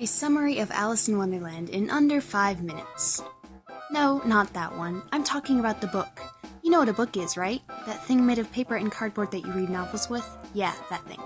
A summary of Alice in Wonderland in under 5 minutes. No, not that one. I'm talking about the book. You know what a book is, right? That thing made of paper and cardboard that you read novels with? Yeah, that thing.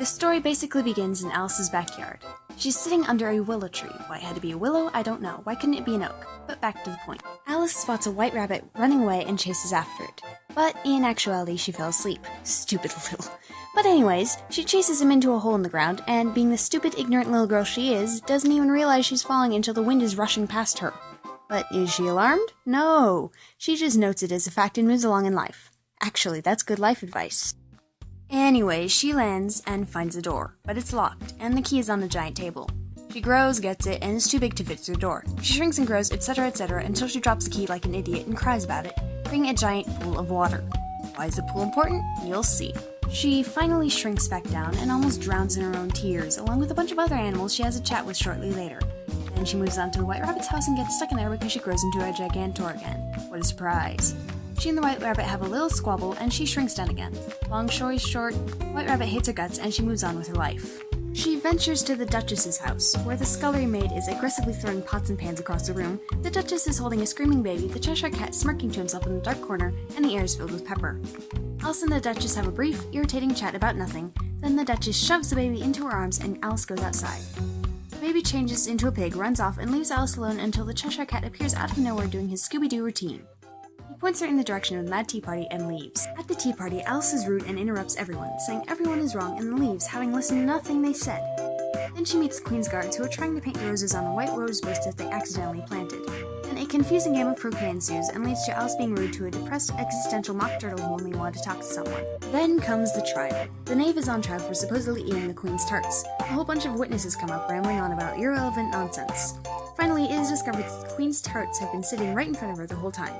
The story basically begins in Alice's backyard. She's sitting under a willow tree. Why it had to be a willow, I don't know. Why couldn't it be an oak? But back to the point. Alice spots a white rabbit running away and chases after it. But in actuality, she fell asleep. Stupid little. But anyways, she chases him into a hole in the ground, and being the stupid, ignorant little girl she is, doesn't even realize she's falling until the wind is rushing past her. But is she alarmed? No. She just notes it as a fact and moves along in life. Actually, that's good life advice. Anyway, she lands and finds a door, but it's locked, and the key is on a giant table. She grows, gets it, and is too big to fit through the door. She shrinks and grows, etc., until she drops the key like an idiot and cries about it, creating a giant pool of water. Why is the pool important? You'll see. She finally shrinks back down and almost drowns in her own tears, along with a bunch of other animals she has a chat with shortly later. Then she moves on to the White Rabbit's house and gets stuck in there because she grows into a Gigantor again. What a surprise. She and the White Rabbit have a little squabble, and she shrinks down again. Long story short, White Rabbit hates her guts, and she moves on with her life. She ventures to the Duchess's house, where the scullery maid is aggressively throwing pots and pans across the room, the Duchess is holding a screaming baby, the Cheshire Cat smirking to himself in the dark corner, and the air is filled with pepper. Alice and the Duchess have a brief, irritating chat about nothing, then the Duchess shoves the baby into her arms, and Alice goes outside. The baby changes into a pig, runs off, and leaves Alice alone until the Cheshire Cat appears out of nowhere doing his Scooby-Doo routine. He points her in the direction of the Mad Tea Party and leaves. At the tea party, Alice is rude and interrupts everyone, saying everyone is wrong and leaves, having listened to nothing they said. Then she meets the Queen's guards, who are trying to paint roses on a white rose bush that they accidentally planted. Then a confusing game of croquet ensues and leads to Alice being rude to a depressed, existential mock turtle who only wanted to talk to someone. Then comes the trial. The knave is on trial for supposedly eating the Queen's tarts. A whole bunch of witnesses come up rambling on about irrelevant nonsense. Finally, it is discovered that the Queen's tarts have been sitting right in front of her the whole time.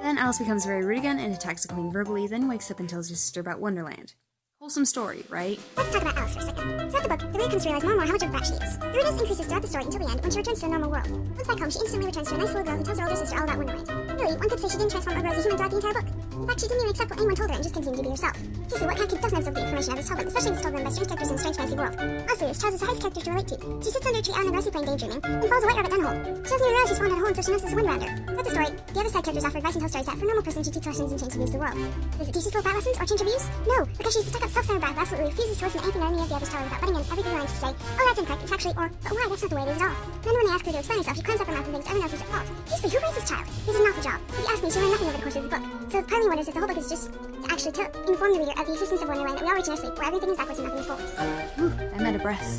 Then Alice becomes very rude again and attacks the Queen verbally, then wakes up and tells her sister about Wonderland. Wholesome story, right? Let's talk about Alice for a second. Throughout the book, the reader comes to realize more and more how much of a brat she is. The rudeness increases throughout the story until the end, when she returns to the normal world. Once back home, she instantly returns to a nice little girl who tells her older sister all about Wonderland. Really, one could say she didn't transform or grow as a human throughout the entire book. In fact, she didn't even accept what anyone told her and just continued to be herself. Seriously, what kind of kid doesn't absorb the information others tell them, especially if it's told them by strange characters in a strange fantasy world? Honestly, this child is the highest character to relate to. She sits under a tree out in the grassy plain daydreaming, and follows a white rabbit down a hole. She doesn't even realize she's fallen down a hole until she notices the wind around her. Throughout the story, the other side characters offer advice and tell stories that for a normal person should teach lessons and change the views of the world. Does it teach us little bad lessons or change our views? No, because she's a stuck-up, self-centered brat who absolutely refuses to listen to anything that any of the others tell her without butting in everything lines to say, oh, that's incorrect, it's actually, or, but why, that's not the way it is at all. Then when they ask her to explain herself, she climbs up her mouth and thinks everyone else is at fault. Seriously, who raised this child? They did an awful job. If you ask me, she learned nothing over the course of the book. So part of me wonders if the whole book is just actually to inform the reader of the existence of Wonderland that we all reach in our sleep, where everything is backwards and nothing is forwards. Ooh, I'm out of breath.